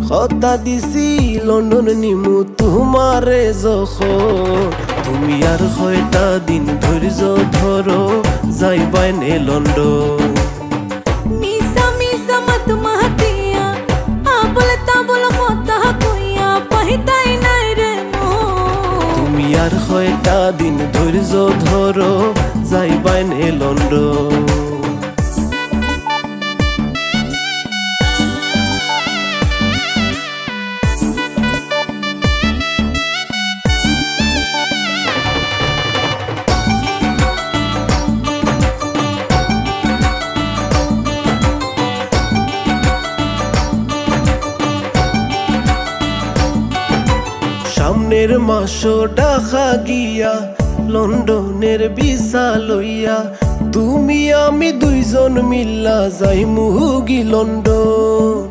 কথা দিছি লন্ডন নিমু তোমারে যখন তুমি আর কয়টা দিন ধৈর্য ধরো যাইবাইনে লন্ডন। মিসা মিসা মত মাতিয়া আবল তাবল কথা কইয়া পাহিতাই নাই রে মন। তুমি আর কয়টা দিন ধৈর্য ধরো যাইবাইনে লন্ডন। সামনের মাসো ঢাকা গিয়া লন্ডনের ভিসা লইয়া তুমি আমি দুইজন মিল্লা যাইমু গি লন্ডন।